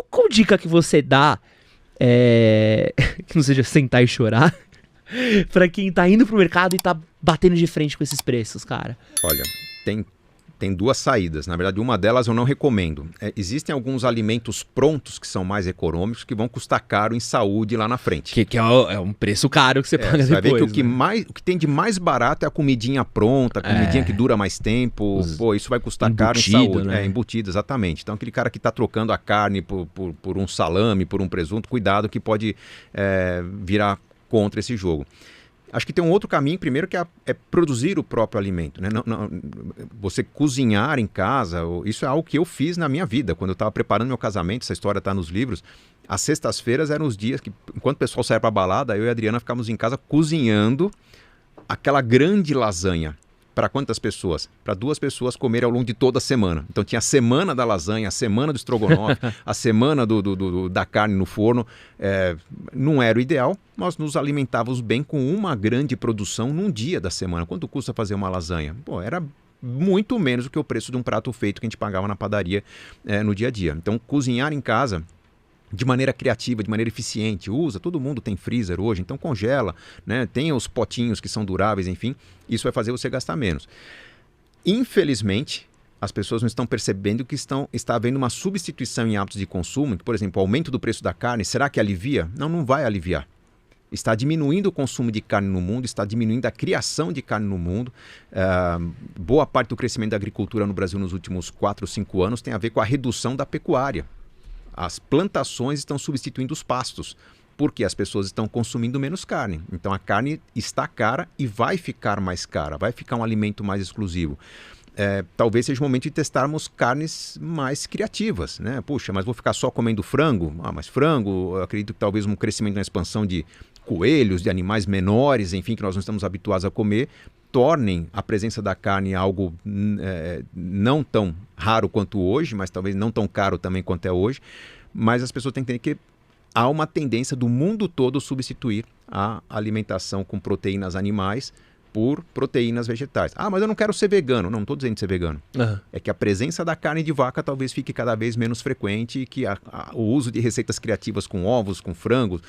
Qual dica que você dá, que não seja sentar e chorar, pra quem tá indo pro mercado e tá batendo de frente com esses preços, cara? Olha, tem duas saídas. Na verdade, uma delas eu não recomendo. Existem alguns alimentos prontos que são mais econômicos que vão custar caro em saúde lá na frente. Que é um preço caro que você paga depois. Você vai ver que o que tem de mais barato é a comidinha pronta, a comidinha que dura mais tempo. Isso vai custar caro em saúde. Né? Embutido, exatamente. Então, aquele cara que está trocando a carne por um salame, por um presunto, cuidado que pode virar contra esse jogo. Acho que tem um outro caminho, primeiro, que é produzir o próprio alimento. Né? Você cozinhar em casa, isso é algo que eu fiz na minha vida. Quando eu estava preparando meu casamento, essa história está nos livros, as sextas-feiras eram os dias que, enquanto o pessoal saía para a balada, eu e a Adriana ficávamos em casa cozinhando aquela grande lasanha. Para quantas pessoas? Para 2 pessoas comerem ao longo de toda a semana. Então tinha a semana da lasanha, a semana do estrogonofe, a semana da carne no forno. Não era o ideal, nós nos alimentávamos bem com uma grande produção num dia da semana. Quanto custa fazer uma lasanha? Era muito menos do que o preço de um prato feito que a gente pagava na padaria no dia a dia. Então cozinhar em casa de maneira criativa, de maneira eficiente, todo mundo tem freezer hoje, então congela, né? Tem os potinhos que são duráveis, enfim, isso vai fazer você gastar menos. Infelizmente, as pessoas não estão percebendo que está havendo uma substituição em hábitos de consumo, que, por exemplo, o aumento do preço da carne, será que alivia? Não vai aliviar. Está diminuindo o consumo de carne no mundo, está diminuindo a criação de carne no mundo. Boa parte do crescimento da agricultura no Brasil nos últimos 4 ou 5 anos tem a ver com a redução da pecuária. As plantações estão substituindo os pastos, porque as pessoas estão consumindo menos carne. Então a carne está cara e vai ficar mais cara, vai ficar um alimento mais exclusivo. Talvez seja o momento de testarmos carnes mais criativas, né? Puxa, mas vou ficar só comendo frango? Mas frango, eu acredito que talvez um crescimento na expansão de coelhos, de animais menores, enfim, que nós não estamos habituados a comer, tornem a presença da carne algo não tão raro quanto hoje, mas talvez não tão caro também quanto é hoje. Mas as pessoas têm que entender que há uma tendência do mundo todo substituir a alimentação com proteínas animais por proteínas vegetais. Mas eu não quero ser vegano. Não estou dizendo de ser vegano. É que a presença da carne de vaca talvez fique cada vez menos frequente e que o uso de receitas criativas com ovos, com frangos,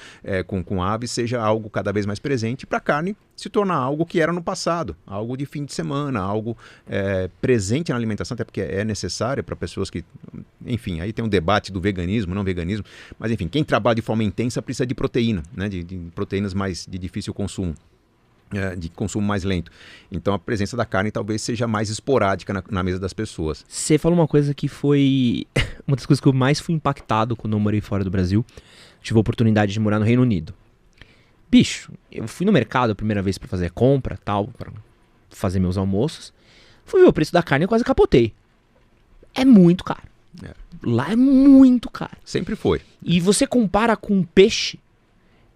com aves, seja algo cada vez mais presente para a carne se tornar algo que era no passado, algo de fim de semana, algo presente na alimentação, até porque é necessário para pessoas que... Enfim, aí tem um debate do veganismo, não veganismo, mas enfim, quem trabalha de forma intensa precisa de proteína, né? de proteínas mais de difícil consumo. De consumo mais lento. Então a presença da carne talvez seja mais esporádica na mesa das pessoas. Você falou uma coisa que foi uma das coisas que eu mais fui impactado quando eu morei fora do Brasil. Tive a oportunidade de morar no Reino Unido. Bicho, eu fui no mercado a primeira vez para fazer compra, tal, para fazer meus almoços. Fui ver o preço da carne e quase capotei. É muito caro. Lá é muito caro. Sempre foi. E você compara com peixe,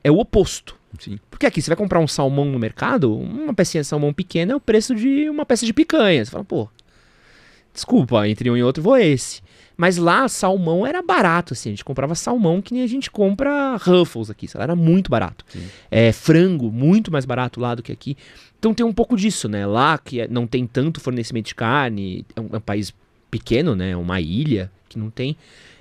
é o oposto. Sim. Porque aqui, você vai comprar um salmão no mercado, uma pecinha de salmão pequena é o preço de uma peça de picanha. Você fala, desculpa, entre um e outro vou esse. Mas lá, salmão era barato, assim, a gente comprava salmão que nem a gente compra Ruffles aqui, era muito barato. Frango, muito mais barato lá do que aqui. Então tem um pouco disso, né? Lá, que não tem tanto fornecimento de carne, é um país pequeno, né? Uma ilha que não tem.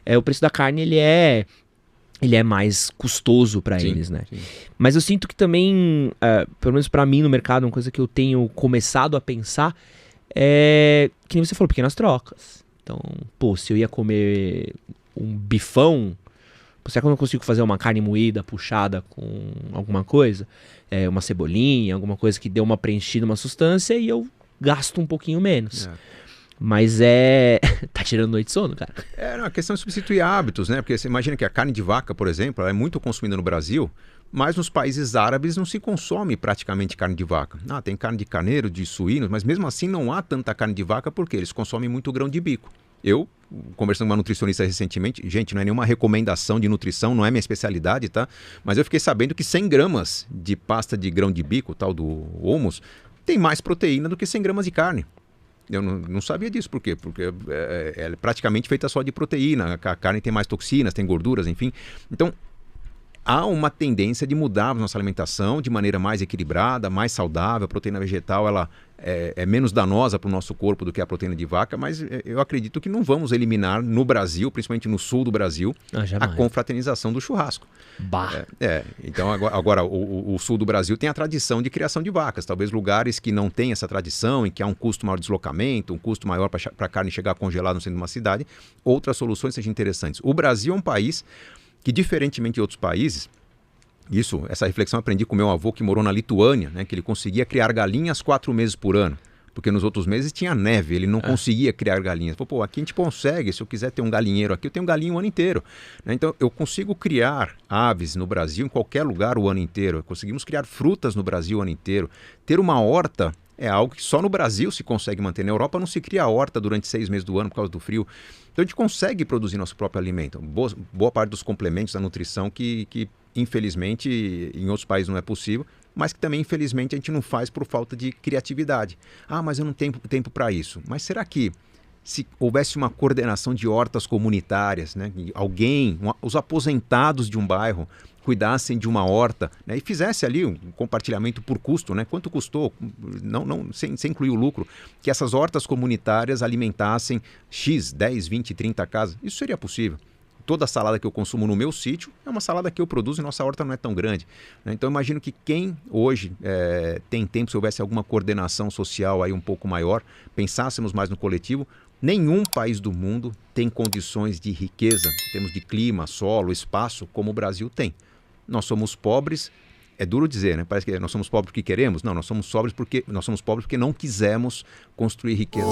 O preço da carne, ele é mais custoso para eles, né? Sim. Mas eu sinto que também, pelo menos para mim no mercado, uma coisa que eu tenho começado a pensar é, que nem você falou, pequenas trocas. Então, se eu ia comer um bifão, será que eu não consigo fazer uma carne moída, puxada com alguma coisa? Uma cebolinha, alguma coisa que dê uma preenchida, uma sustância, e eu gasto um pouquinho menos. Mas tá tirando noite de sono, cara. A questão é substituir hábitos, né? Porque você imagina que a carne de vaca, por exemplo, ela é muito consumida no Brasil, mas nos países árabes não se consome praticamente carne de vaca. Tem carne de carneiro, de suínos, mas mesmo assim não há tanta carne de vaca porque eles consomem muito grão de bico. Eu, conversando com uma nutricionista recentemente, gente, não é nenhuma recomendação de nutrição, não é minha especialidade, tá? Mas eu fiquei sabendo que 100 gramas de pasta de grão de bico, tal do hummus, tem mais proteína do que 100 gramas de carne. Eu não sabia disso, por quê? Porque ela é praticamente feita só de proteína, a carne tem mais toxinas, tem gorduras, enfim. Então, há uma tendência de mudarmos nossa alimentação de maneira mais equilibrada, mais saudável. A proteína vegetal ela é menos danosa para o nosso corpo do que a proteína de vaca, mas eu acredito que não vamos eliminar no Brasil, principalmente no sul do Brasil, a confraternização do churrasco. Então agora o sul do Brasil tem a tradição de criação de vacas. Talvez lugares que não têm essa tradição, em que há um custo maior de deslocamento, um custo maior para a carne chegar congelada no centro de uma cidade, outras soluções sejam interessantes. O Brasil é um país que, diferentemente de outros países, essa reflexão eu aprendi com meu avô que morou na Lituânia, né, que ele conseguia criar galinhas 4 meses por ano, porque nos outros meses tinha neve, ele não conseguia criar galinhas. Pô, aqui a gente consegue, se eu quiser ter um galinheiro aqui, eu tenho galinha o ano inteiro. Né? Então eu consigo criar aves no Brasil, em qualquer lugar o ano inteiro. Conseguimos criar frutas no Brasil o ano inteiro. Ter uma horta é algo que só no Brasil se consegue manter. Na Europa não se cria horta durante 6 meses do ano por causa do frio. Então a gente consegue produzir nosso próprio alimento. Boa parte dos complementos da nutrição que infelizmente em outros países não é possível, mas que também infelizmente a gente não faz por falta de criatividade. Mas eu não tenho tempo para isso. Mas será que se houvesse uma coordenação de hortas comunitárias, né, os aposentados de um bairro cuidassem de uma horta, né, e fizesse ali um compartilhamento por custo, né, quanto custou, sem incluir o lucro, que essas hortas comunitárias alimentassem X, 10, 20, 30 casas, isso seria possível. Toda a salada que eu consumo no meu sítio é uma salada que eu produzo e nossa horta não é tão grande. Né? Então eu imagino que quem hoje tem tempo, se houvesse alguma coordenação social aí um pouco maior, pensássemos mais no coletivo, nenhum país do mundo tem condições de riqueza, em termos de clima, solo, espaço, como o Brasil tem. Nós somos pobres, é duro dizer, né? Parece que nós somos pobres porque queremos. Não, nós somos pobres porque não quisemos construir riqueza.